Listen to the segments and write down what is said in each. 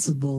responsible.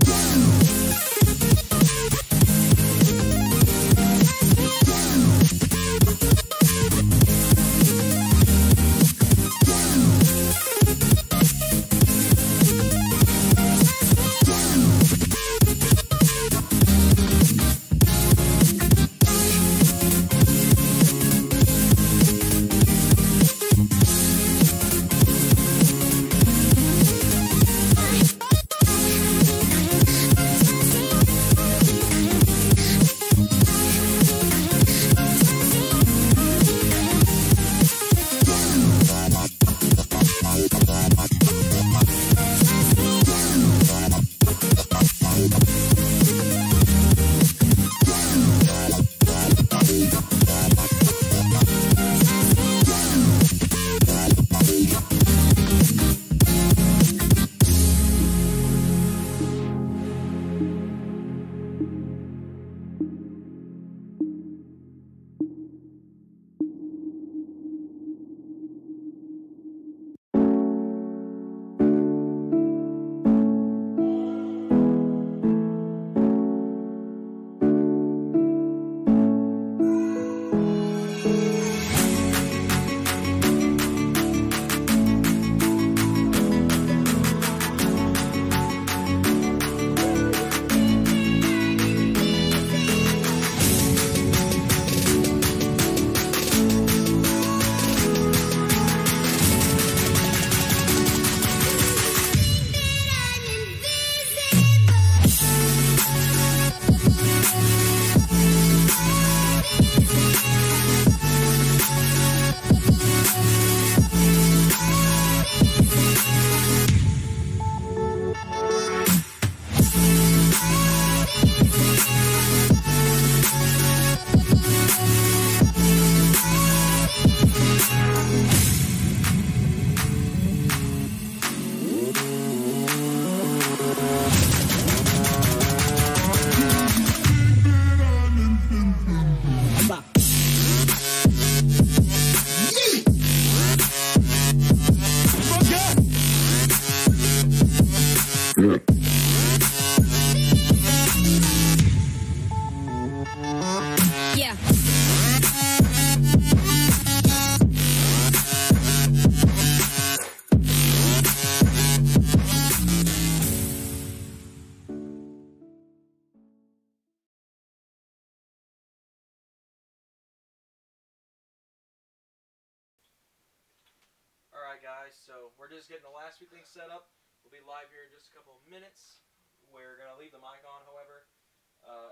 Guys, so we're just getting the last few things set up. We'll be live here in just a couple of minutes. We're going to leave the mic on, however.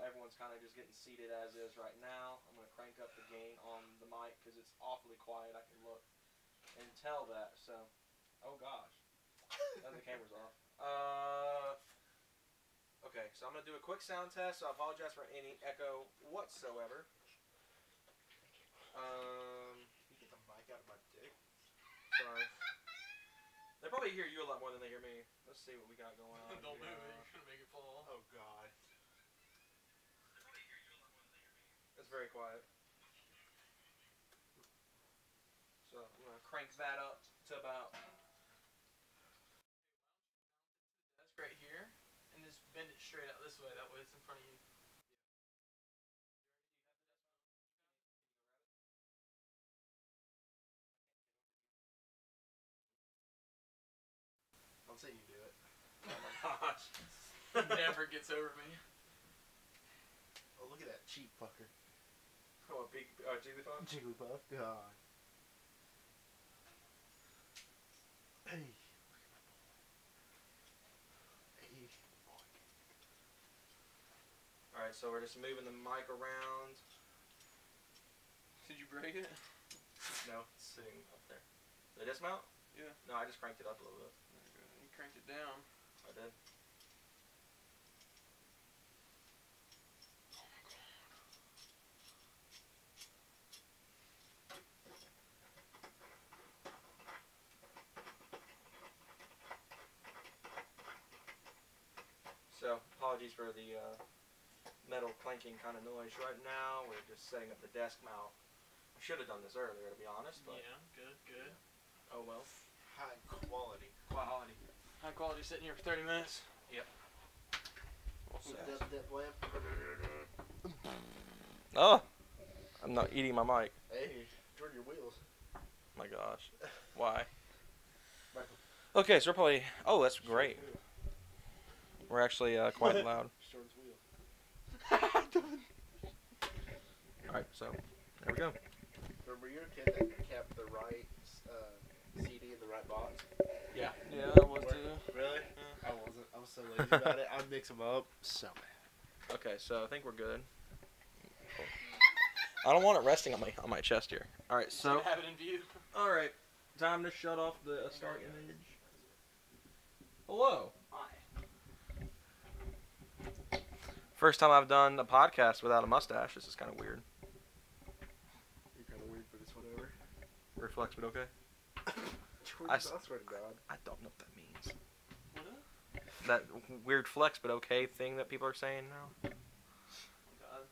Everyone's kind of just getting seated as is right now. I'm going to crank up the gain on the mic because it's awfully quiet. I can look and tell that. So, oh gosh. The camera's off. Okay, so I'm going to do a quick sound test, so I apologize for any echo whatsoever. You get the mic out of my dick. Sorry. They probably hear you a lot more than they hear me. Let's see what we got going on. Don't move it. You're gonna make it fall. Oh god. It's very quiet. So I'm gonna crank that up to about. That's right here, and just bend it straight out this way. That way it's in front of you. I'll say you do it. Oh my gosh. It never gets over me. Oh, look at that cheap fucker. Oh, a big Jigglypuff? Jigglypuff, God. Hey. Hey. Alright, so we're just moving the mic around. Did you break it? No, it's sitting up there. Did it dismount? Yeah. No, I just cranked it up a little bit. You cranked it down. I did. So, apologies for the metal clanking kind of noise. Right now, we're just setting up the desk mount. I should have done this earlier, to be honest. But Yeah, good, good. oh well. High quality. Quality. High quality sitting here for 30 minutes. Yep. So. Dip lamp. Oh, I'm not eating my mic. Hey, turn your wheels. My gosh, why? Michael. Okay, so we're probably. Oh, that's great. Short wheels. We're actually quite loud. Short's wheels. All right, so there we go. Remember you're a kid that kept the right CD in the right box? Yeah, I was too. Really? Yeah. I wasn't. I was so lazy about it. I'd mix them up. So bad. Okay, so I think we're good. I don't want it resting on my chest here. All right, so have it in view. all right, time to shut off the start image. Hello. Hi. First time I've done a podcast without a mustache. This is kind of weird. You're kind of weird, but it's whatever. Reflex, but okay. I swear to God. I don't know what that means. What? That weird flex, but okay thing that people are saying now.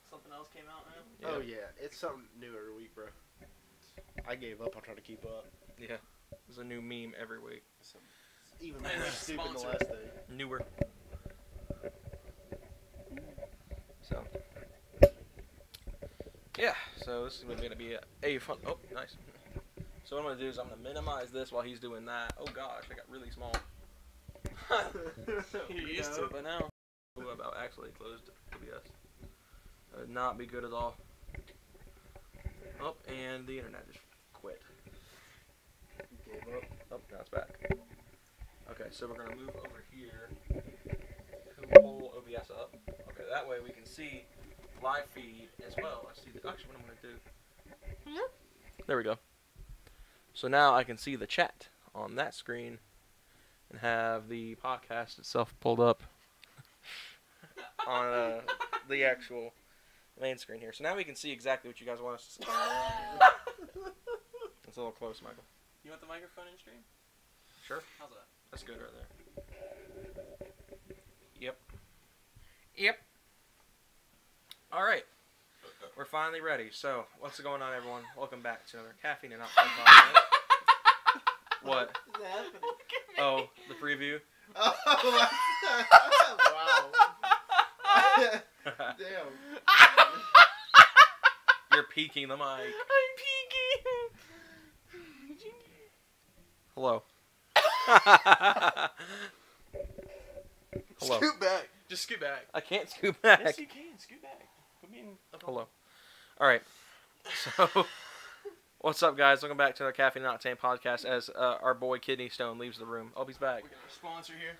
Something else came out now? Yeah. Oh yeah, it's something new every week, bro. I gave up on trying to keep up. Yeah. There's a new meme every week. Even Hey, more that's stupid than the sponsored. last day. Newer. So. Yeah, so this is going to be a fun. Oh, nice. So what I'm going to do is I'm going to minimize this while he's doing that. Oh gosh, I got really small. You're used to it by now. Ooh, about actually closed OBS. That would not be good at all. Oh, and the internet just quit. You gave up. Oh, now it's back. Okay, so we're going to move over here to pull OBS up. Okay, that way we can see live feed as well. I see the, actually, what I'm going to do. There we go. So now I can see the chat on that screen and have the podcast itself pulled up on the actual main screen here. So now we can see exactly what you guys want us to see. It's a little close, Michael. You want the microphone in stream? Sure. How's that? That's good right there. Yep. Yep. All right. We're finally ready. So, what's going on, everyone? Welcome back to another Caffeine and Octane podcast. What? What is happening? Oh, the preview? Oh, wow. Damn. You're peeking the mic. I'm peeking! Hello. Hello. Scoot back. Just scoot back. I can't scoot back. Yes, you can. Scoot back. Put me in. Hello. All right. So, what's up, guys? Welcome back to the Caffeine and Octane podcast as our boy Kidney Stone leaves the room. Oh, he's back. We got our sponsor here.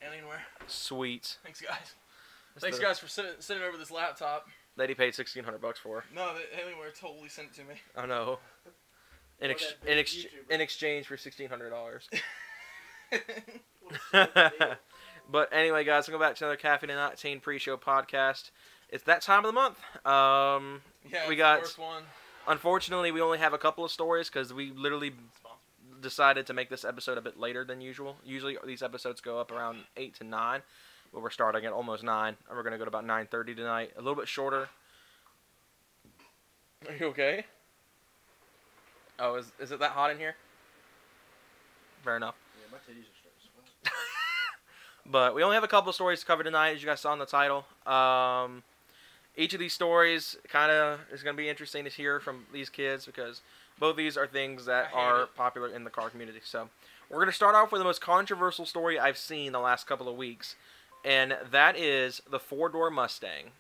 Alienware. Sweet. Thanks, guys. Thanks, guys, for sending over this laptop. That he paid $1,600 for. No, the Alienware totally sent it to me. Oh no. In exchange for $1,600. But anyway, guys, welcome back to another Caffeine and Octane Pre-Show podcast. It's that time of the month. Yeah, we it's got. the worst one. Unfortunately, we only have a couple of stories because we literally decided to make this episode a bit later than usual. Usually, these episodes go up around 8 to 9, but we're starting at almost 9, and we're gonna go to about 9:30 tonight. A little bit shorter. Are you okay? Oh, is it that hot in here? Fair enough. Yeah, my titties are starting to swell. But we only have a couple of stories to cover tonight, as you guys saw in the title. Each of these stories kind of is going to be interesting to hear from these kids because both of these are things that are popular in the car community. So we're going to start off with the most controversial story I've seen the last couple of weeks, and that is the Ford War Mustang.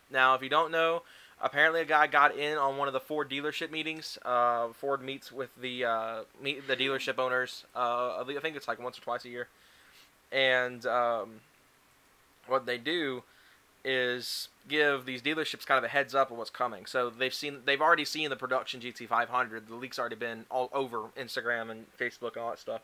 Now, if you don't know, apparently a guy got in on one of the Ford dealership meetings. Ford meets with the dealership owners. I think it's like once or twice a year. And what they do is give these dealerships kind of a heads up of what's coming. So they've already seen the production GT500. The leak's already been all over Instagram and Facebook and all that stuff.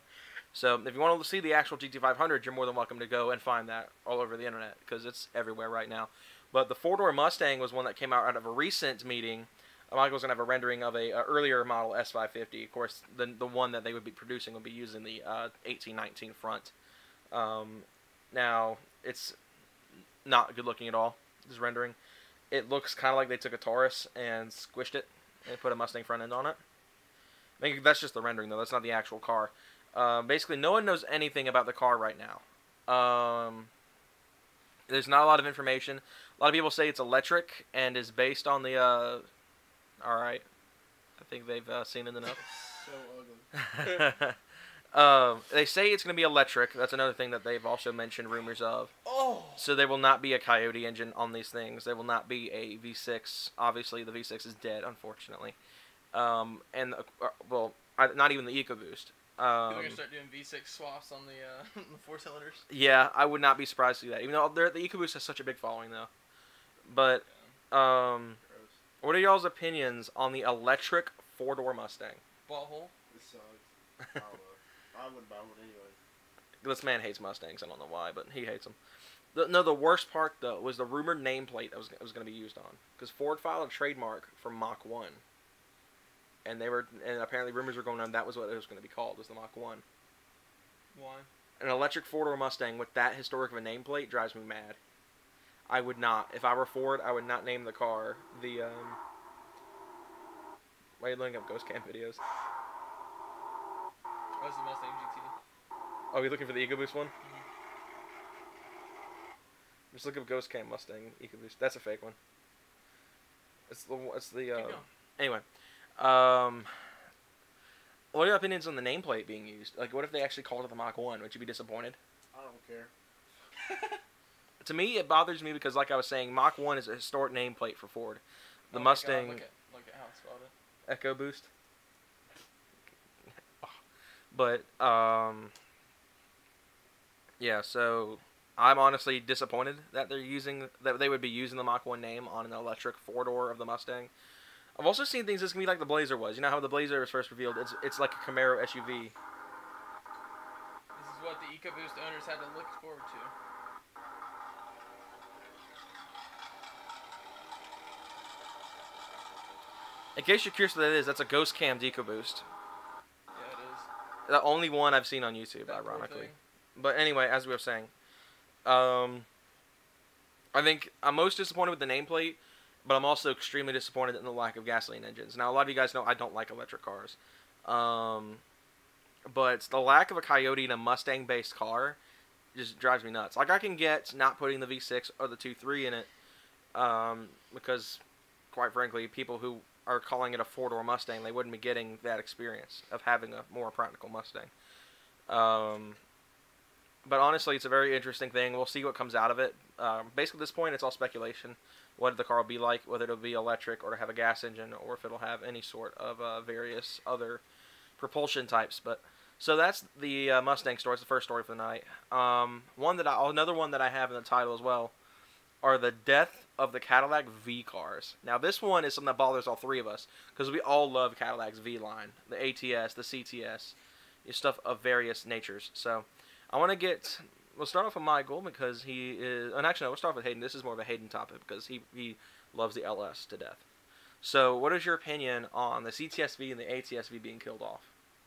So if you want to see the actual GT500, you're more than welcome to go and find that all over the internet because it's everywhere right now. But the Ford War Mustang was one that came out of a recent meeting. Michael's going to have a rendering of a earlier model S550. Of course, the one that they would be producing would be using the 1819 front. Now, it's not good looking at all, this rendering. It looks kind of like they took a Taurus and squished it and put a Mustang front end on it. I think that's just the rendering, though. That's not the actual car. Basically, no one knows anything about the car right now. There's not a lot of information. A lot of people say it's electric and is based on the. All right, I think they've seen it enough. So ugly. They say it's going to be electric. That's another thing that they've also mentioned rumors of. Oh. So there will not be a Coyote engine on these things. There will not be a V6. Obviously, the V6 is dead, unfortunately. And not even the EcoBoost. They're gonna start doing V6 swaps on the the 4 cylinders. Yeah, I would not be surprised to see that. Even though the EcoBoost has such a big following, though. But what are y'all's opinions on the electric 4-door Mustang? Butthole. This sucks. I don't know. I wouldn't buy one anyway. This man hates Mustangs. I don't know why, but he hates them. The worst part, though, was the rumored nameplate that was going to be used on. Because Ford filed a trademark for Mach 1. And apparently rumors were going on that was what it was going to be called, was the Mach 1. Why? An electric 4-door Mustang with that historic of a nameplate drives me mad. I would not. If I were Ford, I would not name the car the, Why are you looking up ghost cam videos? That's the Mustang GT. Oh, you're looking for the EcoBoost one? Just look up ghost cam Mustang EcoBoost. That's a fake one. It's the anyway. What are your opinions on the nameplate being used? Like, what if they actually called it the Mach 1? Would you be disappointed? I don't care. To me, it bothers me because, like I was saying, Mach 1 is a historic nameplate for Ford. The Mustang... God, look at how it's spelled. EcoBoost. But, yeah, so I'm honestly disappointed that they would be using the Mach 1 name on an electric 4-door of the Mustang. I've also seen things that's going to be like the Blazer was. You know how the Blazer was first revealed? It's like a Camaro SUV. This is what the EcoBoost owners had to look forward to. In case you're curious what that is, that's a ghost cammed EcoBoost. Yeah, it is. The only one I've seen on YouTube, That poor ironically. thing. But anyway, as we were saying, I think I'm most disappointed with the nameplate, but I'm also extremely disappointed in the lack of gasoline engines. Now, a lot of you guys know I don't like electric cars. But the lack of a Coyote in a Mustang-based car just drives me nuts. Like, I can get not putting the V6 or the 2.3 in it, because, quite frankly, people who are calling it a 4-door Mustang, they wouldn't be getting that experience of having a more practical Mustang. But honestly, it's a very interesting thing. We'll see what comes out of it. Basically, at this point, it's all speculation. What the car will be like, whether it'll be electric or have a gas engine, or if it'll have any sort of various other propulsion types. But so that's the Mustang story. It's the first story for the night. Another one that I have in the title as well are the death of the Cadillac V cars. Now, this one is something that bothers all three of us because we all love Cadillac's V line, the ATS, the CTS, stuff of various natures. So I want to we'll start off with Michael because he is, and actually no, we'll start with Hayden. This is more of a Hayden topic because he loves the LS to death. So what is your opinion on the CTS-V and the ATS-V being killed off?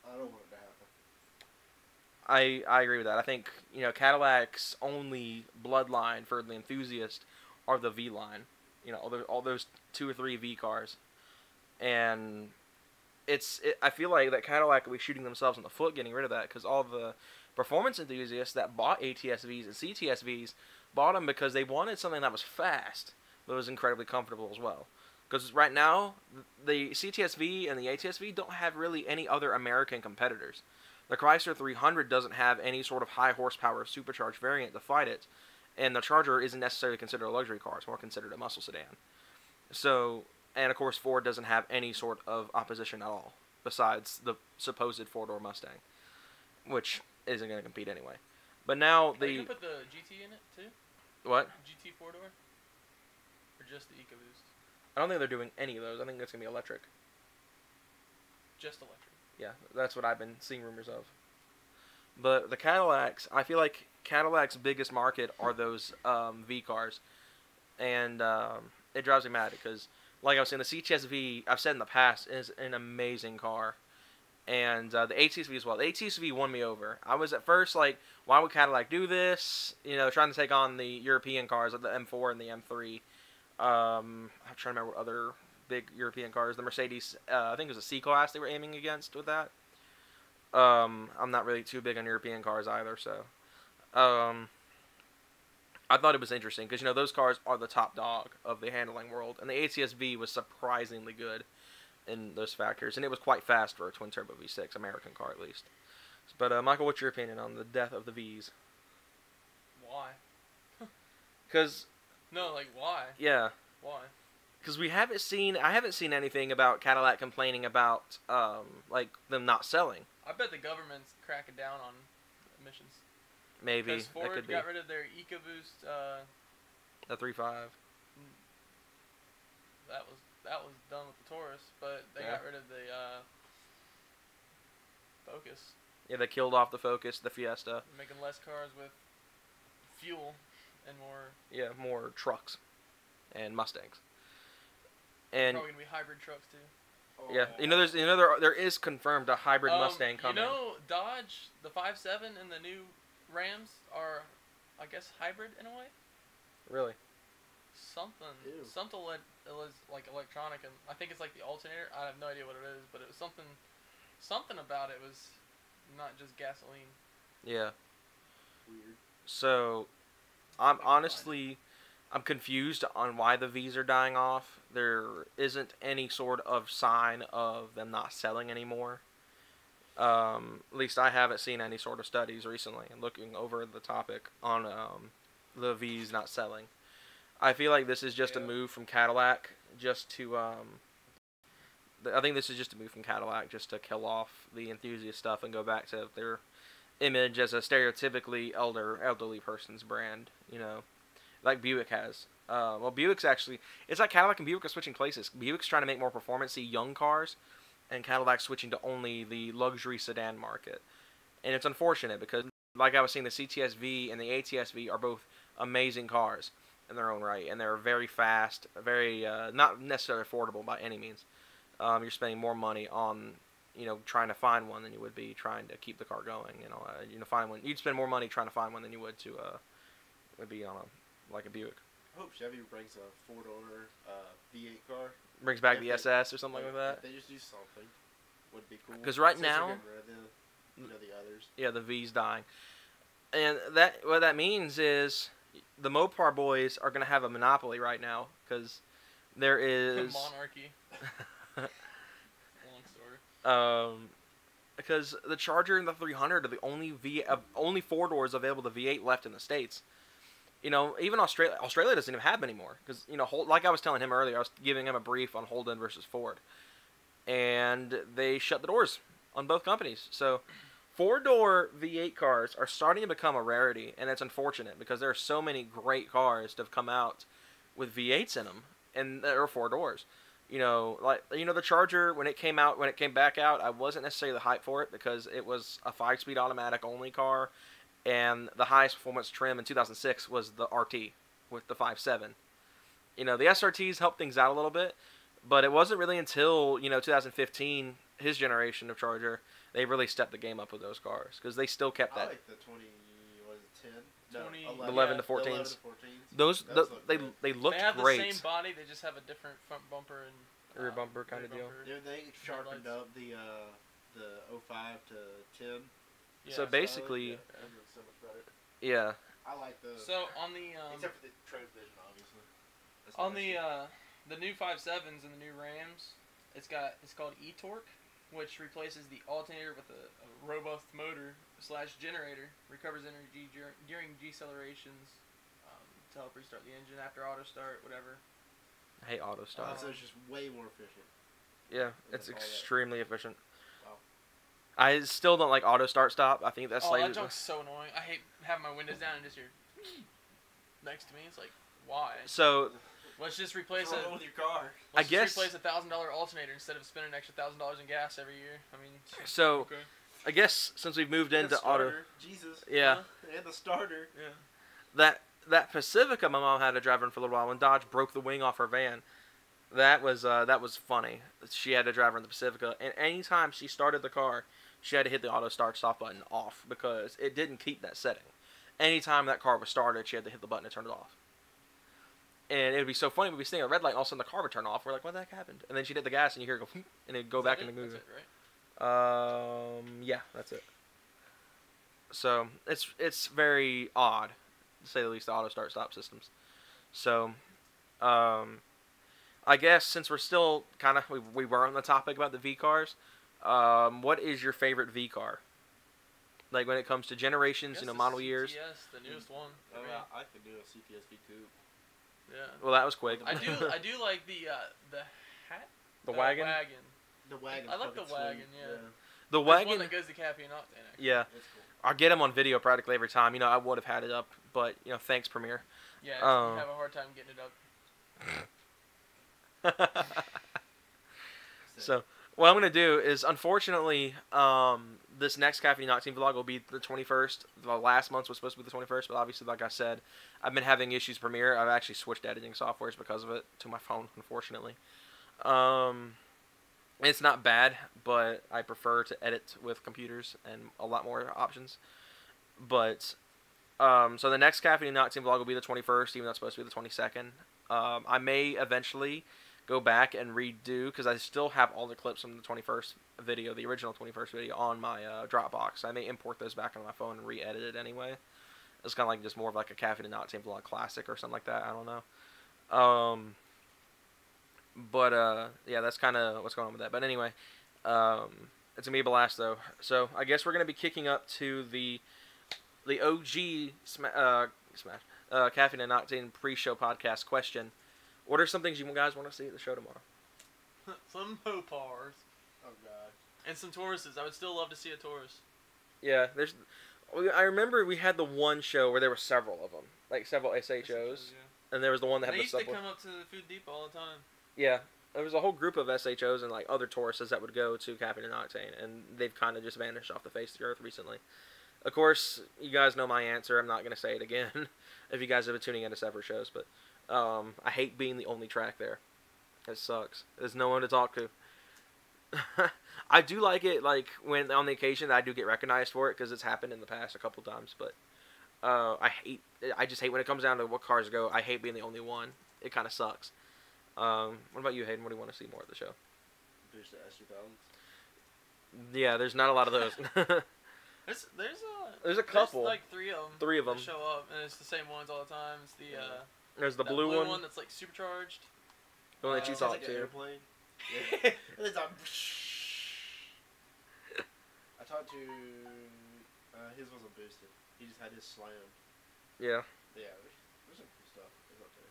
I don't want it to happen. I agree with that. I think, Cadillac's only bloodline for the enthusiast are the V line. All those 2 or 3 V cars. And I feel like that Cadillac will be shooting themselves in the foot getting rid of that because all the performance enthusiasts that bought ATS-Vs and CTS-Vs bought them because they wanted something that was fast but was incredibly comfortable as well. Because right now, the CTS-V and the ATS-V don't have really any other American competitors. The Chrysler 300 doesn't have any sort of high horsepower supercharged variant to fight it, and the Charger isn't necessarily considered a luxury car; it's more considered a muscle sedan. So, and of course, Ford doesn't have any sort of opposition at all, besides the supposed 4-door Mustang, which isn't going to compete anyway. But now Are you gonna put the GT in it too? What? GT 4-door, or just the EcoBoost? I don't think they're doing any of those. I think it's going to be electric. Just electric. Yeah, that's what I've been seeing rumors of. But the Cadillacs, I feel like Cadillac's biggest market are those V cars. And it drives me mad because, like I was saying, the CTS-V, I've said in the past, is an amazing car. And the ATS-V as well. The ATS-V won me over. I was at first like, why would Cadillac do this? Trying to take on the European cars like the M4 and the M3. I'm trying to remember what other big European cars. The Mercedes, I think it was a C-Class they were aiming against with that. I'm not really too big on European cars either, so. I thought it was interesting because those cars are the top dog of the handling world, and the ATS-V was surprisingly good in those factors, and it was quite fast for a twin turbo V6 American car at least. But Michael, what's your opinion on the death of the V's? Why? Because No, like why? yeah, Why? because I haven't seen anything about Cadillac complaining about like them not selling. I bet the government's cracking down on emissions. Maybe Because that Ford could be got rid of their EcoBoost. the 3.5. That was done with the Taurus, but they got rid of the Focus. Yeah, they killed off the Focus, the Fiesta. Making less cars with fuel and more. Yeah, more trucks and Mustangs. And Probably gonna be hybrid trucks too. yeah, there is confirmed a hybrid Mustang coming. Dodge, the 5.7 and the new Rams are, I guess, hybrid in a way. Really? Something like electronic, and I think it's like the alternator. I have no idea what it is, but it was something about it was not just gasoline. Yeah. Weird. So, I'm confused on why the V's are dying off. There isn't any sort of sign of them not selling anymore. At least I haven't seen any sort of studies recently. And looking over the topic on the V's not selling, I feel like this is just a move from Cadillac, just to I think this is just a move from Cadillac just to kill off the enthusiast stuff and go back to their image as a stereotypically elderly person's brand, like Buick has. Well, Buick's actually, it's like Cadillac and Buick are switching places. Buick's trying to make more performance-y young cars, and Cadillac's switching to only the luxury sedan market. And it's unfortunate because, like I was saying, the CTS-V and the ATS-V are both amazing cars in their own right, and they're very fast, very not necessarily affordable by any means. You're spending more money on trying to find one than you would be trying to keep the car going. Find one. You'd spend more money trying to find one than you would to would be on a Buick. I hope Chevy brings a 4-door V8 car. Brings back the SS or something like that. If they just do something, would be cool. Because right Since they're now, getting rid of the others. Yeah, the V's dying, and what that means is the Mopar boys are gonna have a monopoly right now because there is monarchy. Long story. Because the Charger and the 300 are the only 4-doors available to V8 left in the States. Even Australia doesn't even have them anymore. Because, like I was telling him earlier, I was giving him a brief on Holden versus Ford. And they shut the doors on both companies. So, 4-door V8 cars are starting to become a rarity. And it's unfortunate because there are so many great cars that have come out with V8s in them. And they're 4 doors. The Charger, when it came back out, I wasn't necessarily hyped for it because it was a 5-speed automatic only car, and the highest performance trim in 2006 was the RT with the 5.7. The SRTs helped things out a little bit, but it wasn't really until 2015, his generation of Charger, they really stepped the game up with those cars because they still kept that. I like the 10? No, 20, 11 to 14s. 11 to 14s. Those they looked they have great. the same body, they just have a different front bumper and Rear bumper kind of deal. They sharpened up the 05 to 10. Yeah, So basically, That looks so much better. yeah. I like the So on the except for the transmission, obviously. That's on nice. the new 5.7s and the new Rams, it's called e-torque, which replaces the alternator with a robust motor / generator, recovers energy during decelerations to help restart the engine after auto start, whatever. I hate auto start. So it's just way more efficient. Yeah, That's it's all that. extremely efficient. Wow. I still don't like auto start stop. I think that's That junk's so annoying. I hate having my windows down and just hear next to me. It's like, why? So Let's just replace What's wrong with your car? Let's I guess- just replace $1,000 alternator instead of spending an extra $1,000 in gas every year. I mean, So- okay. I guess since we've moved And into the auto, starter. Jesus. yeah, And the starter. Yeah. that Pacifica my mom had to drive in for a little while when Dodge broke the wing off her van. That was funny. She had to drive her in the Pacifica, and anytime she started the car, she had to hit the auto start stop button off because it didn't keep that setting. Anytime that car was started, she had to hit the button to turn it off. And it would be so funny. We'd be sitting at a red light, and all of a sudden the car would turn off. We're like, what the heck happened? And then she'd hit the gas, and you hear it go, and it'd go back into moving. That's it, right? Yeah, that's it. So it's very odd say the least, the auto start stop systems. So, I guess since we're still kind of we were on the topic about the V cars, what is your favorite V car? Like when it comes to generations, model years. CTS, the newest one. I could do a CTS V coupe. Yeah. Well, that was quick. I do like the hat. The wagon. The wagon. I like the wagon. Yeah. The There's wagon. one that goes to Caffeine Octane. Actually. Yeah. It's cool. I get them on video practically every time. I would have had it up, but thanks Premiere. Yeah, you have a hard time getting it up. So what I'm gonna do is, unfortunately, this next Caffeine Octane vlog will be the 21st. The last month was supposed to be the 21st, but obviously, like I said, I've been having issues with Premiere. I've actually switched editing softwares because of it to my phone, unfortunately. It's not bad, but I prefer to edit with computers and a lot more options. But so the next Caffeine Octane vlog will be the 21st, even though it's supposed to be the 22nd. I may eventually go back and redo, because I still have all the clips from the 21st video, the original 21st video, on my Dropbox. I may import those back on my phone and re-edit it anyway. It's kind of like just more of like a Caffeine Octane vlog classic or something like that. I don't know. Yeah, that's kind of what's going on with that. But anyway, it's gonna be a blast though. So I guess we're gonna be kicking up to the OG Caffeine and Octane pre-show podcast question. What are some things you guys want to see at the show tomorrow? Some Mopars. Oh god. And some Tauruses. I would still love to see a Taurus. Yeah, I remember we had the one show where there were several of them, like several SHOs, Yeah. and there was the one that had They the used to subway. come up to the Food Depot all the time. Yeah, there was a whole group of SHOs and like other Tauruses that would go to Caffeine and Octane, and they've kind of just vanished off the face of the earth recently. Of course, you guys know my answer. I'm not going to say it again if you guys have been tuning into separate shows, but I hate being the only track there. It sucks. There's no one to talk to. I do like it, like when on the occasion that I do get recognized for it, because it's happened in the past a couple times. But I just hate when it comes down to what cars go. I hate being the only one. It kind of sucks. What about you, Hayden? What do you want to see more at the show? Boost S2000s. Yeah, there's not a lot of those. There's a couple. There's like three of them. Three of them. That show up, and it's the same ones all the time. It's the There's the that blue one. that's like supercharged. The one that you It's talked Like an to. airplane. Yeah. And it's like, I talked to. His wasn't boosted. He just had his slam. Yeah. Yeah, there's some cool stuff. It's up there.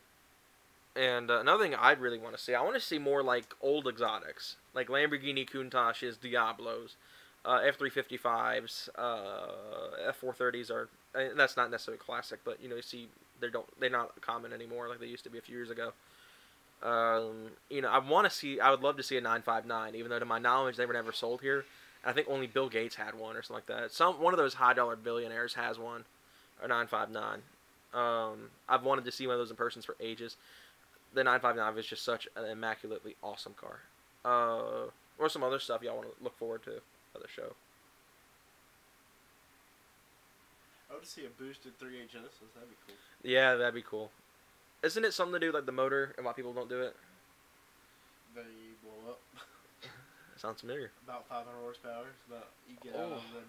And another thing I'd really want to see, I want to see more like old exotics, like Lamborghini Countach's, Diablos, F355s, F430s are. That's not necessarily classic, but you see they're not common anymore like they used to be a few years ago. I would love to see a 959, even though to my knowledge they were never sold here. I think only Bill Gates had one or something like that. One of those high dollar billionaires has one, a 959. I've wanted to see one of those in person for ages. The 959 is just such an immaculately awesome car. Or some other stuff y'all want to look forward to at the show. I would see a boosted 3.8 Genesis. That'd be cool. Yeah, that'd be cool. Isn't it something to do with like the motor and why people don't do it? They blow up. Sounds familiar. About 500 horsepower. It's about you get out and then.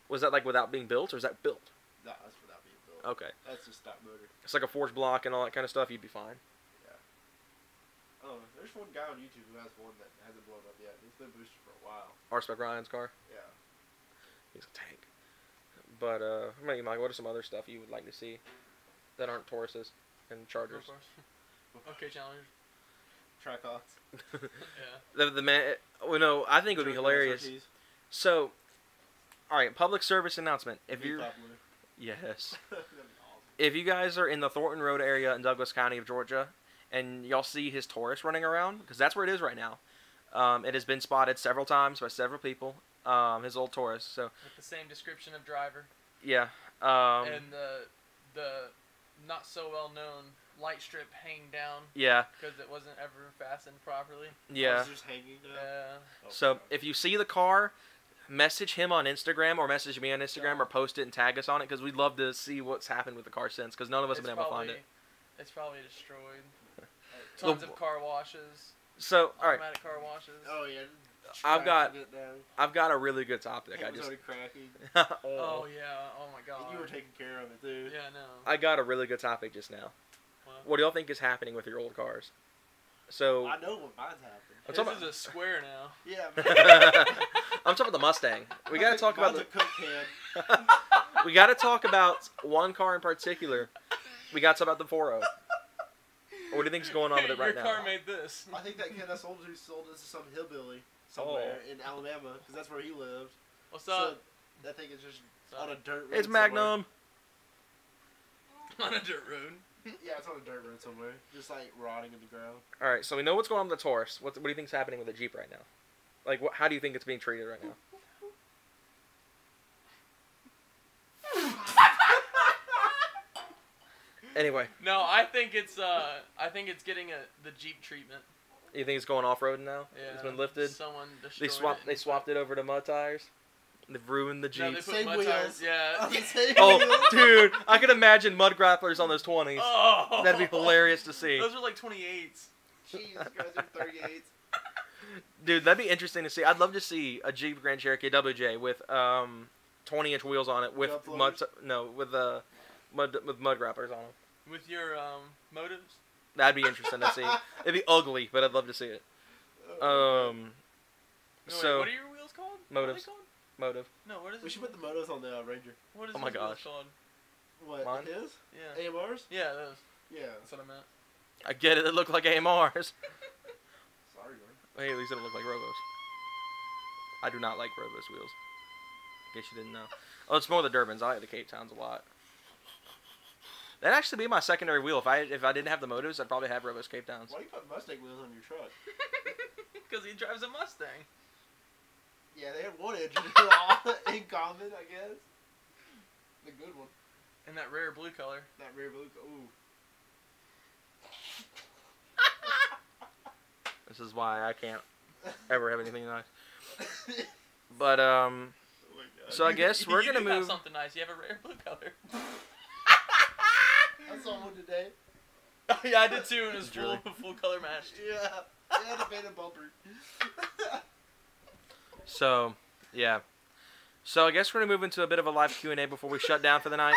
Was that like without being built, or is that built? Nah, that's without being built. Okay. That's just stock motor. It's like a forged block and all that kind of stuff. You'd be fine. Yeah. Oh, there's one guy on YouTube who has one that hasn't blown up yet. He's been boosted for a while. R-Spec Ryan's car. Yeah. He's a tank. But how about you, Mike? What are some other stuff you would like to see that aren't Tauruses and Chargers? Okay, Challengers. Trackhawks. Yeah. The man. Well, no, I think it would be hilarious. SRTs. So, all right, public service announcement. If you're Top blue. yes, That'd be awesome. if you guys are in the Thornton Road area in Douglas County of Georgia, and y'all see his Taurus running around, because that's where it is right now. It has been spotted several times by several people. His old Taurus. So With the same description of driver. yeah. And the not so well known light strip hanging down Yeah. because it wasn't ever fastened properly. Yeah. Oh, it's just hanging down. Yeah. Oh, So God. if you see the car, message him on Instagram or message me on Instagram or post it and tag us on it, because we'd love to see what's happened with the car since, because none of us have been able to find it. It's probably destroyed. Tons of car washes. So all right. Automatic car washes. Oh yeah, I've got Trashing it down. I've got a really good topic. It I was just already cracking. Oh yeah. Oh my god. And you were taking care of it too. Yeah, no. I got a really good topic just now. What do y'all think is happening with your old cars? So I know what mine's happened. I'm This talking is a square now. Yeah. I'm talking about the Mustang. We gotta talk about Mine's a Coke can. we gotta talk about one car in particular. We got to talk about the 4.0. What do you think's going on with it right Your now? car made this. I think that kid I sold to sold this to some hillbilly somewhere in Alabama because that's where he lived. What's So up? that thing is just on a dirt road. It's Magnum. On a dirt road. Yeah, it's on a dirt road somewhere, just like rotting in the ground. All right, so we know what's going on with the Taurus. What do you think's happening with the Jeep right now? Like, how do you think it's being treated right now? Anyway, No, I think it's getting the Jeep treatment. you think it's going off road now? Yeah. It's been lifted. Someone They destroyed swapped it over to mud tires. They've ruined the No, Jeep. they put Same mud wheels. tires. Yeah. Oh, dude, I could imagine mud grapplers on those 20s. Oh. That'd be hilarious to see. Those are like 28s. Jesus Christ, they're 38s. Dude, that'd be interesting to see. I'd love to see a Jeep Grand Cherokee WJ with 20-inch wheels on it with Jump mud floaters? with mud grapplers on them. With your motives. That'd be interesting to see. It'd be ugly, but I'd love to see it. No, So wait, what are your wheels called? Motives. What are they called? Motive. No, what is We it? should put the motos on the Ranger. What is Oh my those wheels gosh. called? What? Mine? His? Yeah. AMRs? Yeah, those. Yeah. That's what I meant. I get it. It looked like AMRs. Sorry, Jordan. Hey, at least it looked like Robos. I do not like Robos wheels. In case you didn't know. Oh, it's more the Durbans. I like the Cape Towns a lot. That'd actually be my secondary wheel. If I didn't have the motives, I'd probably have Robos Cape Towns. Why do you put Mustang wheels on your truck? Because he drives a Mustang. Yeah, they have one engine in common, I guess. The good one. In that rare blue color. That rear blue. Ooh. This is why I can't ever have anything nice. But Oh my God. so I guess we're You gonna do have move. something nice. You have a rare blue color. I saw one today. Yeah, I did too, and it was Really? full color matched. Yeah. They had a painted bumper. So yeah. So I guess we're gonna move into a bit of a live Q&A before we shut down for the night.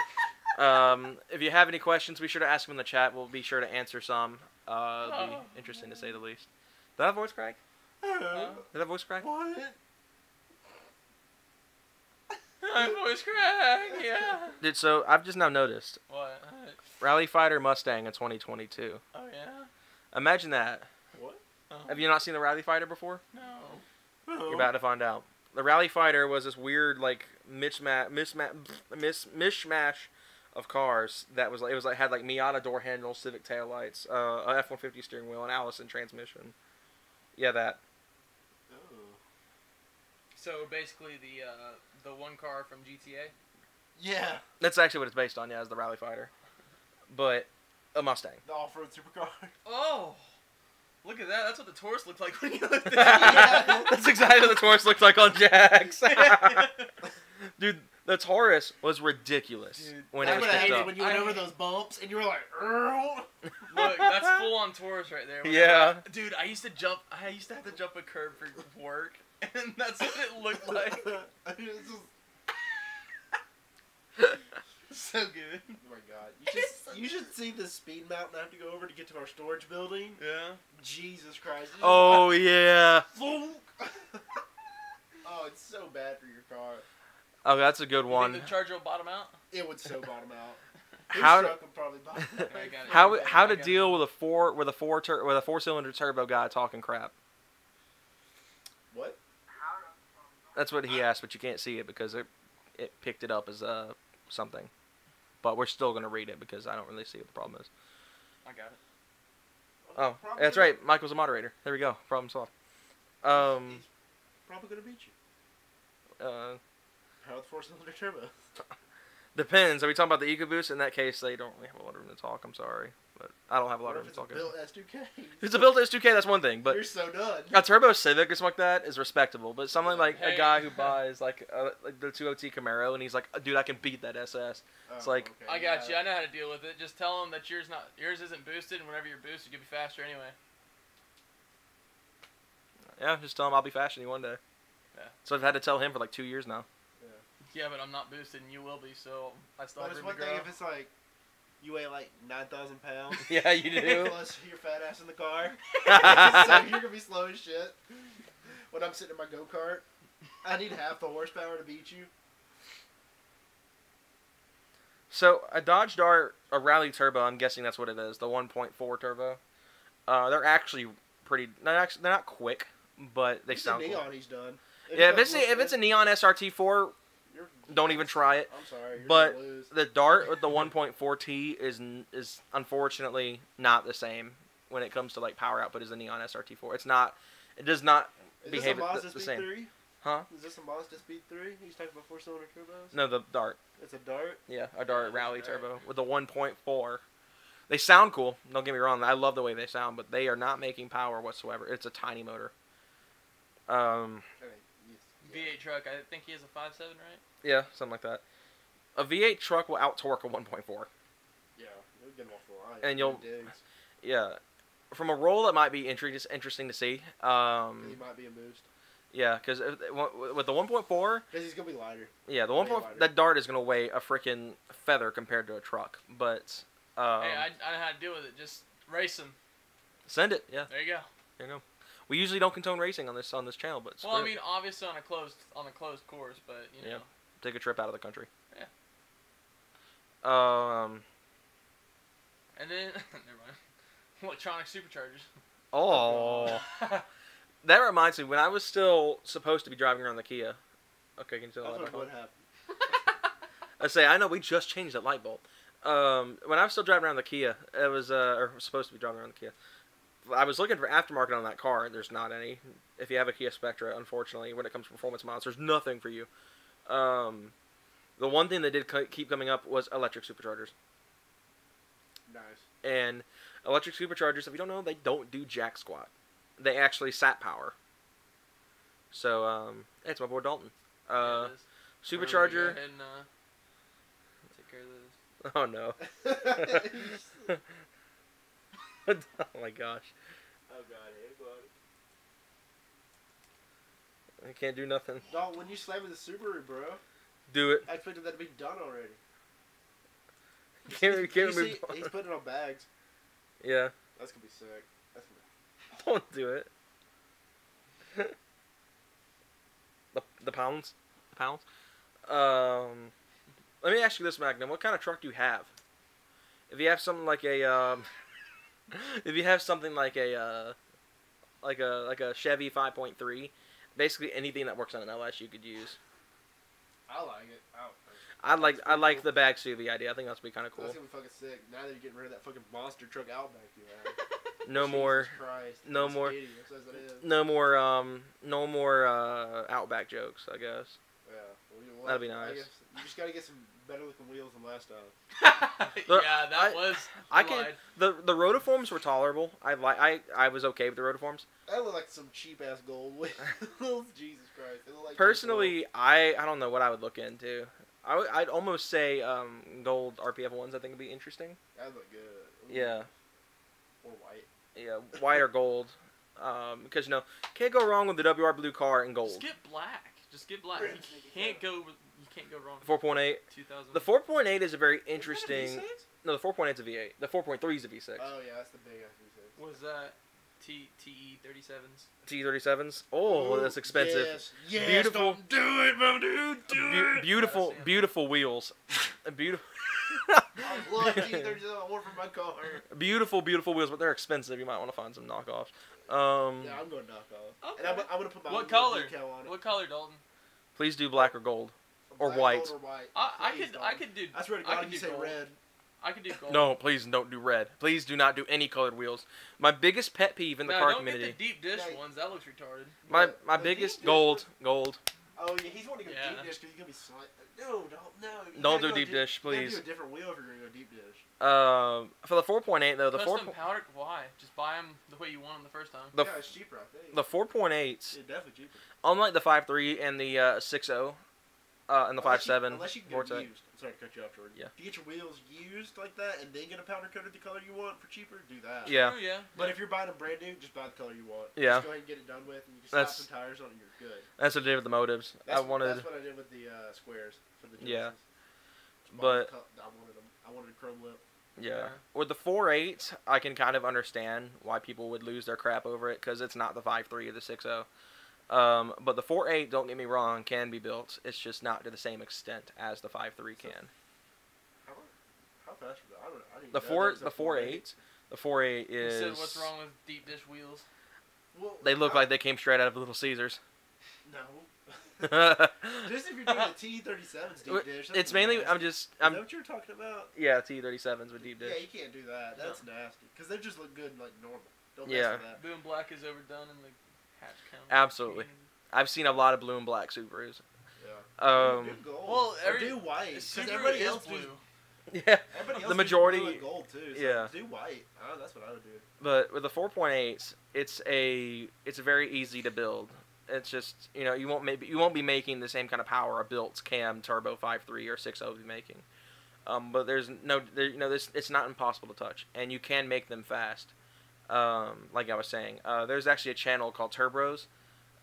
If you have any questions, be sure to ask them in the chat. We'll be sure to answer some. It'll be interesting to say the least. Did that voice crack? Did that voice crack? What? My voice crack, yeah. Dude, so I've just now noticed What? Rally Fighter Mustang in 2022. Oh, yeah? Imagine that. What? Oh. Have you not seen the Rally Fighter before? No. You're about to find out. The Rally Fighter was this weird like mishmash of cars that was like it was like had like Miata door handles, Civic taillights, a F-150 steering wheel, and Allison transmission. Yeah, that. Oh. So basically the one car from GTA? Yeah. That's actually what it's based on. Yeah, is the Rally Fighter, but a Mustang. The off-road supercar. Oh! Look at that. That's what the Taurus looked like when you looked at it. That's exactly what the Taurus looked like on Jack's. Dude, the Taurus was ridiculous Dude, when I it was would have picked hated up. when you went over those bumps and you were like, Look, that's full on Taurus right there. Yeah. Dude, I used to have to jump a curb for work, and that's what it looked like. It's just, So good. oh my God. You should see the speed mountain I have to go over to get to our storage building. Yeah. Jesus Christ. It's Oh yeah. Thunk. Oh, it's so bad for your car. Oh, that's a good You one. think the Charger will bottom out? It would so bottom out. How His truck would probably bottom out. I got it. how to Okay. deal with a four-cylinder turbo guy talking crap? What? That's what he asked, but you can't see it because it picked it up as something. But we're still gonna read it because I don't really see what the problem is. I got it. Oh, Probably that's gonna- right. Michael's a moderator. There we go. Problem solved. He's probably gonna beat you. How with 4-cylinder turbo? Depends. Are we talking about the EcoBoost? In that case, they don't really have a lot of room to talk. I'm sorry, but I don't have a lot What of if room it's to a talk. built S2K? If it's a built S2K, that's one thing, but You're so done. a turbo Civic or something like that is respectable. But something like a Hey. guy who buys like the 2OT Camaro and he's like, dude, I can beat that SS. It's like- okay, I got you. yeah. I know how to deal with it. Just tell them that yours isn't boosted, and whenever you're boosted, you'll be faster anyway. Yeah, just tell him I'll be faster than you one day. Yeah. So I've had to tell him for like 2 years now. Yeah, but I'm not boosted, and you will be, so I still But have it's room one to thing grow. if it's like you weigh like 9,000 pounds. Yeah, you do. Plus your fat ass in the car. So you're gonna be slow as shit. When I'm sitting in my go-kart, I need half the horsepower to beat you. So a Dodge Dart, a Rally Turbo, I'm guessing that's what it is, the 1.4 turbo. They're actually pretty. They're not quick, but they It's sound a cool. neon he's done. Yeah, if it's a neon SRT4, don't even try it. I'm sorry. You're But gonna lose. the Dart with the 1.4T is unfortunately not the same when it comes to like power output as the neon SRT4. It's not. It does not Is behave this a Mazda the Speed same. 3? Huh? Is this a Mazda Speed 3? He's talking about 4-cylinder turbos? No, the Dart. It's a Dart? Yeah, a Dart Yeah, Rally that's right. Turbo with the 1.4. They sound cool. Don't get me wrong. I love the way they sound, but they are not making power whatsoever. It's a tiny motor. I mean, V8 truck, I think he has a 5.7, right? Yeah, something like that. A V8 truck will out-torque a 1.4. Yeah, you'll get him off the line. And you'll- Digs. Yeah. From a roll, that might be interesting to see. He might be a boost. Yeah, because with the 1.4, Because he's going to be lighter. yeah, the Way 1.4, lighter. that Dart is going to weigh a freaking feather compared to a truck. But Hey, I know how to deal with it. Just race him. send it. Yeah, There you go. there you go. We usually don't condone racing on this channel, but Well, I screw it. mean, obviously on a closed course, but you know. Yeah. Take a trip out of the country. Yeah. And then never mind. Electronic superchargers. Oh. That reminds me, when I was still supposed to be driving around the Kia. Okay, can you tell That's that? what happened. I know we just changed that light bulb. When I was still driving around the Kia, it was or supposed to be driving around the Kia. I was looking for aftermarket on that car. There's not any. If you have a Kia Spectra, unfortunately, when it comes to performance miles, there's nothing for you. The one thing that did keep coming up was electric superchargers. Nice. And electric superchargers, if you don't know, they don't do jack squat. They actually sat power. So, hey, it's my boy Dalton. Yeah, it is. Supercharger. Go ahead and take care of this. Oh no. Oh my gosh. Oh god, hey buddy. I can't do nothing. Dog, when you slam in the Subaru, bro, Do it. I expected that to be done already. Can't You move. see, he's putting it on bags. Yeah. That's gonna be sick. That's gonna Don't do it. the pounds? The pounds? Let me ask you this, Magnum. What kind of truck do you have? If you have something like a, if you have something like a, like a Chevy 5.3, basically anything that works on an LS you could use. I like it. I like the bag SUV idea. I think that's be kind of cool. That's gonna be fucking sick. Now that you're getting rid of that fucking monster truck Outback you have. No Jesus more. Christ. No That's more. hideous as it is. No more Outback jokes, I guess. Yeah. Well, That'd be I nice. guess you just gotta get some better looking wheels than last time. Yeah, that was. I you can. lied. The rotiforms were tolerable. I was okay with the rotiforms. That looked like some cheap ass gold wheels. Jesus Christ. They look like Personally, I don't know what I would look into. I'd almost say gold RPF ones. I think would be interesting. That'd look good. Ooh. Yeah. Or white. Yeah, white or gold. Because can't go wrong with the WR blue car in gold. Just get black. Just get black. You can't go wrong. 4.8. 2000. The 4.8 is a very Isn't that a interesting. V6? No, the 4.8 is a V8. The 4.3 is a V6. Oh yeah, that's the big ass V6. Was that TE 37s? T37s. Oh, that's expensive. Yes, yes, Beautiful. don't do it, my dude. Do it. Beautiful, Gotta see 'em. beautiful wheels. Beautiful. I love T37. I want for my car. Beautiful wheels, but they're expensive. You might want to find some knockoffs. Yeah, I'm going knock off. Okay. And I'm gonna put my What own color? decal on it. What color, Dalton? Please do black or gold. or Black, white. gold, or white. I Please could do. don't. I swear to I God, could you do say gold. red. I could do gold. No, please don't do red. Please do not do any colored wheels. My biggest pet peeve in the No, car don't community. get the deep dish Yeah. ones. That looks retarded. My The biggest deep dish gold. Oh yeah, he's wanting to go Yeah. deep dish because he's gonna be slight. No, no. You Don't gotta do go deep dish, You gotta please. do a different wheel if you're gonna go deep dish. For the 4.8 though, the Custom 4. powder. Why? Just buy them the way you want them the first time. The Yeah, it's cheaper, I think. The 4.8s, It's definitely cheaper. unlike the 5.3 and the 6.0, And the 5.7 unless you can Vortex. get used. I'm sorry to cut you off, Jordan. Yeah. If you get your wheels used like that and then get a powder coated the color you want for cheaper, do that. Yeah. True, yeah. But if you're buying them brand new, just buy the color you want. Yeah. Just go ahead and get it done with, and you can slap some tires on it, and you're good. That's what I did with the motives. That's I wanted. what I did with the squares for the Yeah. Genesis. But I wanted them. I wanted a chrome lip. yeah, with the 4.8, I can kind of understand why people would lose their crap over it because it's not the 5.3 or the 6.0. But the 4.8, don't get me wrong, can be built. It's just not to the same extent as the 5.3 can. How fast was that? I didn't The even know there was a 4.8, the 4.8 You is. said what's wrong with deep dish wheels? Well, They look like they came straight out of Little Caesars. No. It's Just if you're doing the T37's deep dish. That's mainly nasty. Is that what you're talking about? Yeah, T37s with deep dish. Yeah, you can't do that. That's nasty. Because they just look good like normal. Don't Yeah. mess with that. Blue and black is overdone in the hatch count. Absolutely. I've seen a lot of blue and black Subarus. Yeah. Do gold. well, or do white. Because Subaru everybody is else blue. Yeah, Everybody else the majority. blue and gold too. So Yeah. do white. That's what I would do. But with the 4.8, it's very easy to build. It's just, you won't be making the same kind of power a built cam turbo 5.3 or 6.0 will be making. But it's not impossible to touch, and you can make them fast. Like I was saying, there's actually a channel called Turbos,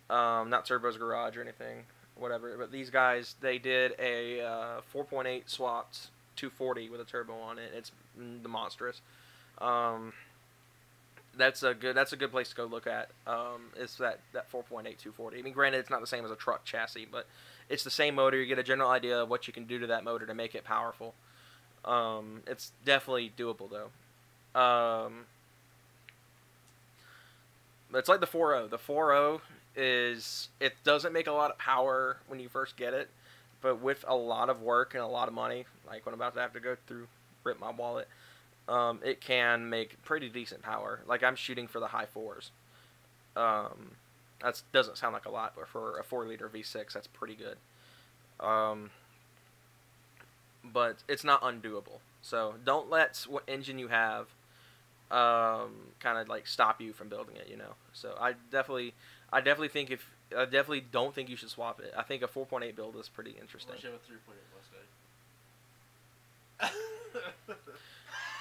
not Turbo's Garage or anything, whatever. But these guys, they did a 4.8 swapped 240 with a turbo on it. It's the monstrous. That's a good place to go look at. It's that 4.8 240. I mean, granted, it's not the same as a truck chassis, but it's the same motor. You get a general idea of what you can do to that motor to make it powerful. It's definitely doable though. But it's like the 4.0. The 4.0 it doesn't make a lot of power when you first get it, but with a lot of work and a lot of money, like when I'm about to have to go through rip my wallet, it can make pretty decent power. Like I'm shooting for the high 4s. That doesn't sound like a lot, but for a 4-liter V6, that's pretty good. But it's not undoable. So don't let what engine you have kind of like stop you from building it. So I definitely don't think you should swap it. I think a 4.8 build is pretty interesting. Unless you have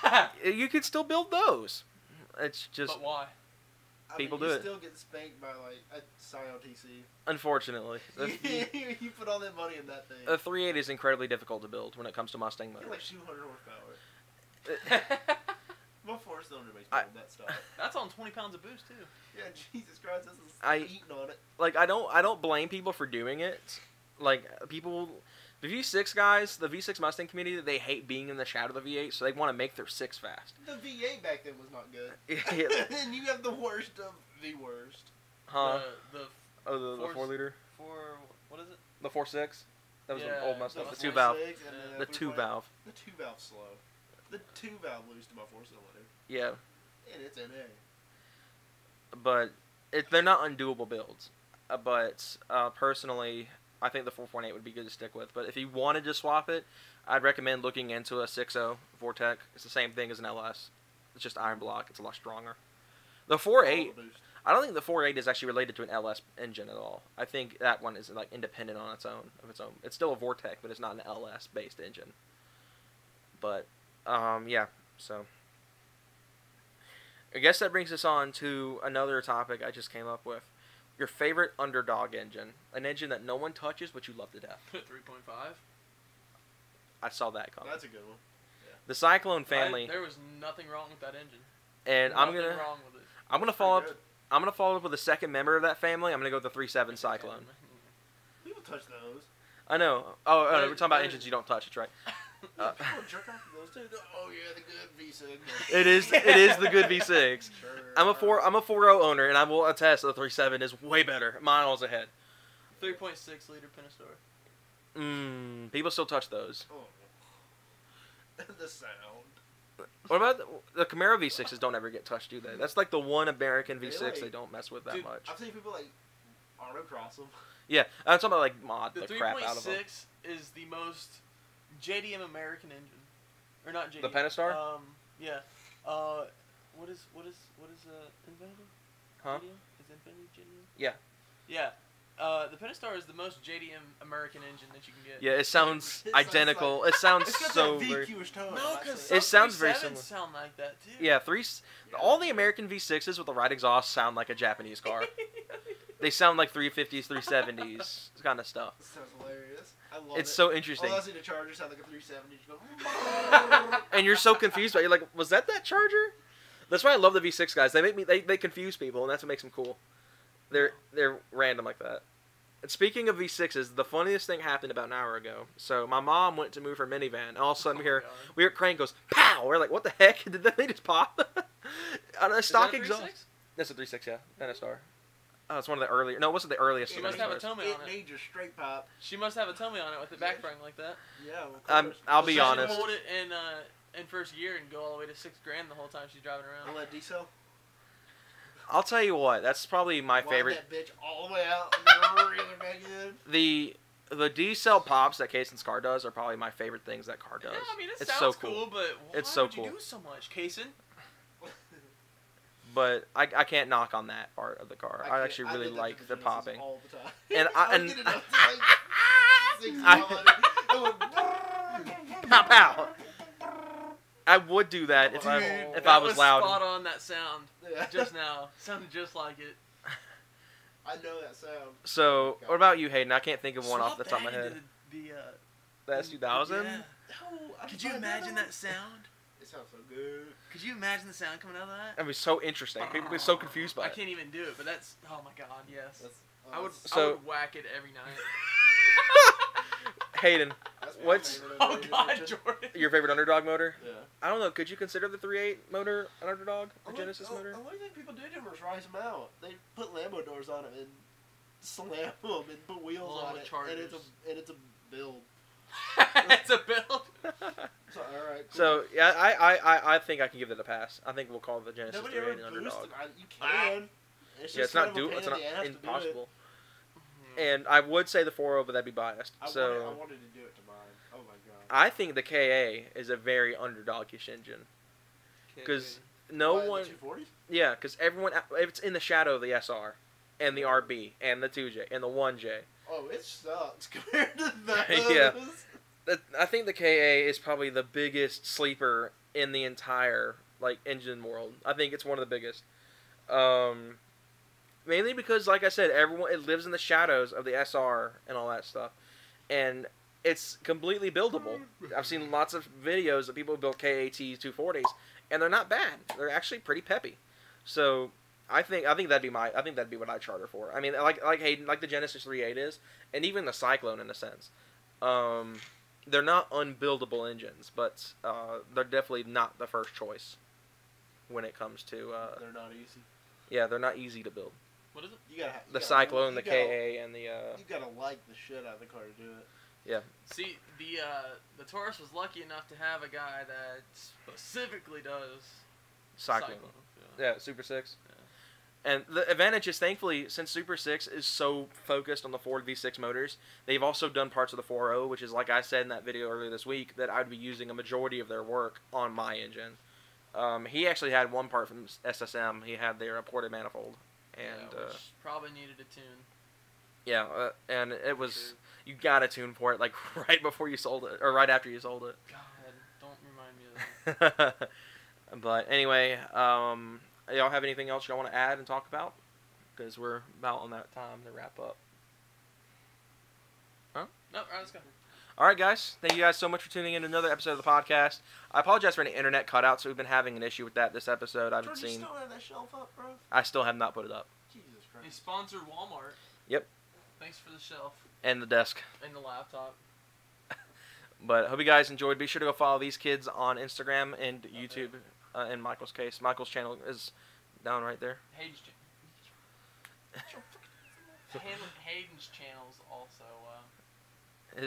a 3.8 Mustang. You could still build those. It's just But why? People do do it. it. Still get spanked by like a C&O TC. Unfortunately, You put all that money in that thing. a 3.8 is incredibly difficult to build when it comes to Mustang You motors. get like 200 horsepower. My 4-cylinder makes me build that stuff. That's on 20 pounds of boost too. Yeah, Jesus Christ, this is eating on it. Like I don't blame people for doing it. Like people, the V6 guys, the V6 Mustang community, they hate being in the shadow of the V8, so they want to make their 6 fast. The V8 back then was not good. And you have the worst of the worst. Huh? The The 4-liter. what is it? The 4.6. That was Yeah, the old Mustang. the The 2-valve. The The 2-valve. The 2-valve slow. The 2-valve loosed my 4-cylinder. Yeah, And it's NA. but they're not undoable builds. But personally, I think the 4.8 would be good to stick with. But if you wanted to swap it, I'd recommend looking into a 6.0 Vortec. It's the same thing as an LS. It's just iron block. It's a lot stronger. The 4.8, I don't think the 4.8 is actually related to an LS engine at all. I think that one is like independent on its own. It's still a Vortec, but it's not an LS based engine. But yeah, so I guess that brings us on to another topic I just came up with. Your favorite underdog engine. An engine that no one touches, but you love to death. 3.5. I saw that coming. That's a good one. Yeah. The Cyclone family. There was nothing wrong with that engine. And Nothing I'm wrong with it. gonna follow up with the second member of that family. I'm gonna go with the 3.7 Cyclone. People touch those. I know. Oh, But- we're talking about but- engines you don't touch. That's right. People jerk off to those too. Oh yeah, the good V6. It is the good V6. Sure. I'm a 4.0 owner, and I will attest that the 3.7 is way better, miles ahead. 3.6 liter Pentastar. People still touch those. Oh. The sound. What about the Camaro V6s? Don't ever get touched, do they? That's like the one American V6 Really? they don't mess with that Dude, much. I've seen people like autocross them. Yeah, I'm talking about like mod The the crap out of them. 3.6 is the most JDM American engine, or not JDM. The Pentastar? Yeah. What is Infinity? Huh? JDM? Is Infinity JDM? Yeah. Yeah. The Pentastar is the most JDM American engine that you can get. Yeah, it sounds It sounds identical. like- it sounds It's got so that very. VQ-ish tone. No, actually. because It sounds very 37s similar. sound like that too. Yeah, all the American V6s with the right exhaust sound like a Japanese car. They sound like 350s, 370s kind of stuff. This sounds hilarious. I love It's it. so interesting. All I see the Charger sound like a 370. You go, And you're so confused by it. You're like, was that Charger? That's why I love the V6 guys. They make me they confuse people, and that's what makes them cool. They're random like that. And speaking of V6s, the funniest thing happened about an hour ago. So my mom went to move her minivan, and all of a sudden we hear crane goes pow. We're like, what the heck? Did that thing just pop? On a stock exhaust. That's a 3.6, yeah, and a star. Oh, it's one of the earlier. No, it wasn't the earliest. She must have a stars. Tomei on it it. needs your straight pop. She must have a Tomei on it with the back frame like that. Yeah, of course. I'll be She honest. should hold it in first gear and go all the way to $6,000 the whole time she's driving around. I'll let D-cell. I'll tell you what. That's probably my favorite. That bitch all the way out and then reel it back in. The D-cell pops that Kaysen's car does are probably my favorite things that car does. Yeah, I mean, it it's sounds so cool. but why It's so would you cool. do so much, Kaysen? But I can't knock on that part of the car. I actually really did that like to the Genesis popping. all the time. And I and was getting up to like 6 pow pow. I would do that if I Dude, I was loud. Spot on that sound Yeah. just now. Sounded just like it. I know that sound. So, what about you, Hayden? I can't think of one off Swap the top of my that head. into The S2000? Yeah. No, I Could can you find imagine another that sound? It sounds so good. Could you imagine the sound coming out of that? That'd be so interesting. People would be so confused by I it. can't even do it, but that's oh my god, yes. That's, I would So- whack it every night. Hayden, that's my what's- favorite Oh engine. god, Jordan. your favorite underdog motor? Yeah. I don't know. Could you consider the 3.8 motor an underdog? A Genesis motor? What do you think people do to them is rise them out? They put Lambo doors on them and slam them and put wheels Along on with it, Chargers. and it's a build. It's a build. So all right. Cool. So yeah, I think I can give it a pass. I think we'll call the Genesis Nobody 3.8 ever an boosted. underdog. You can. It's Yeah, it's just not kind of a pain it's in not the ass to do it. impossible. And I would say the 4.0, but that'd be biased. I So wanted to do it to mine. Oh my god. I think the KA is a very underdogish engine because no Why, one, The 240? yeah, because everyone it's in the shadow of the SR and the RB and the 2J and the 1J. Oh, it sucks compared to those. Yeah. I think the KA is probably the biggest sleeper in the entire engine world. I think it's one of the biggest. Mainly because, like I said, it lives in the shadows of the SR and all that stuff, and it's completely buildable. I've seen lots of videos of people who build KATs 240s, and they're not bad. They're actually pretty peppy. So I think that'd be what I charter for. I mean, like Hayden, like the Genesis 3.8 is, and even the Cyclone in a sense. They're not unbuildable engines, but they're definitely not the first choice when it comes to. They're not easy. Yeah, they're not easy to build. What is it? The Cyclone, the KA, and the. You gotta like the shit out of the car to do it. Yeah. See, the Taurus was lucky enough to have a guy that specifically does Cyclone. Yeah. Yeah, Super 6. Yeah. And the advantage is, thankfully, since Super 6 is so focused on the Ford V6 motors, they've also done parts of the 4.0, which is, like I said in that video earlier this week, that I'd be using a majority of their work on my engine. He actually had one part from SSM. He had their ported manifold. And, which probably needed a tune. Yeah, and it was... You got a tune for it, right before you sold it, or right after you sold it. God, don't remind me of that. But anyway, y'all have anything else y'all want to add and talk about? Because we're about on that time to wrap up. Huh? No, all right, let's go. All right, guys. Thank you guys so much for tuning in to another episode of the podcast. I apologize for any internet cutouts. We've been having an issue with that this episode. I've George, seen. you still have that shelf up, bro? I still have not put it up. Jesus He Christ. sponsored Walmart. Yep. Thanks for the shelf And the desk. and the laptop. But hope you guys enjoyed. Be sure to go follow these kids on Instagram and YouTube. In Michael's case, Michael's channel is down right there. Hayden's Hayden's channel's also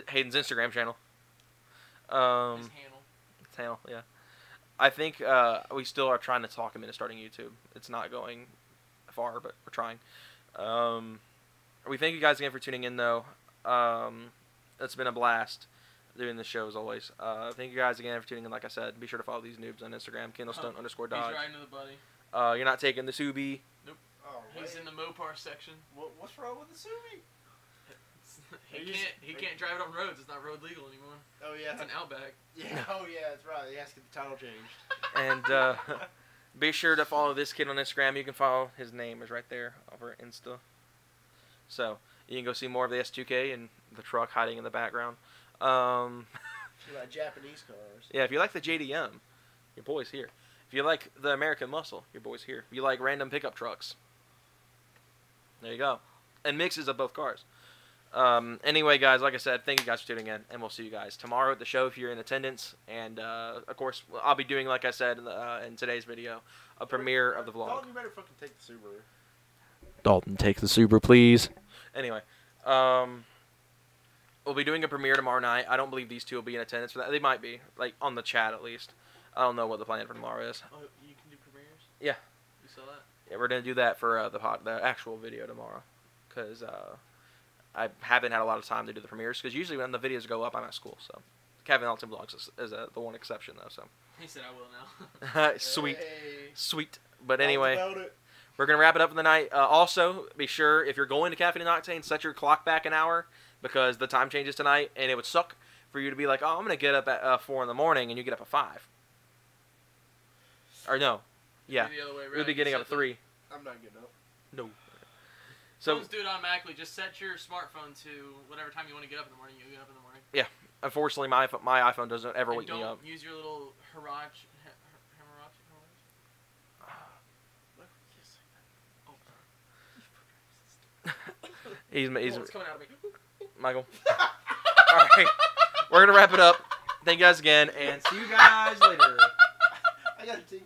Hayden's Instagram channel. his handle. Channel, yeah. I think we still are trying to talk him into starting YouTube. It's not going far, but we're trying. We thank you guys again for tuning in, though. It's been a blast doing the show as always. Thank you guys again for tuning in. Like I said, be sure to follow these noobs on Instagram, Kindlestone _Dodge. He's riding to the buddy. You're not taking the Subi. Oh, He's in the Mopar section. What's wrong with the Subi? He can't drive it on roads. It's not road legal anymore. Oh yeah. It's an Outback. Yeah. Oh yeah, that's right. He has to get the title changed. And be sure to follow this kid on Instagram. You can follow his name is right there over Insta. So you can go see more of the S2K and the truck hiding in the background. You like Japanese cars. Yeah, if you like the JDM, your boy's here. If you like the American Muscle, your boy's here. If you like random pickup trucks, there you go. And mixes of both cars. Anyway, guys, like I said, thank you guys for tuning in, and we'll see you guys tomorrow at the show if you're in attendance. And, of course, I'll be doing, like I said in today's video, a premiere of the vlog. Dalton, you better fucking take the Subaru. Dalton, take the Subaru, please. Anyway, we'll be doing a premiere tomorrow night. I don't believe these two will be in attendance for that. They might be, like, on the chat at least. I don't know what the plan for tomorrow is. Oh, you can do premieres? Yeah. You saw that? Yeah, we're going to do that for the actual video tomorrow. Because I haven't had a lot of time to do the premieres. Because usually when the videos go up, I'm at school. So Caffeine Vlogs is the one exception, though. So He said I will now. Sweet. Hey. Sweet. But anyway, About it. we're going to wrap it up for the night. Also, be sure, if you're going to Caffeine and Octane, set your clock back an hour. Because the time changes tonight. And it would suck for you to be like, oh, I'm going to get up at 4 in the morning. And you get up at 5. Or no. Yeah. The other way We'll be getting up at 3. I'm not getting up. No. So, Phones do it automatically. Just set your smartphone to whatever time you want to get up in the morning. You get up in the morning. yeah. Unfortunately, my iPhone doesn't ever And wake me up. don't use your little Hirachi. He's It's coming out of me. Michael. All right. We're going to wrap it up. Thank you guys again, and see you guys later. I gotta take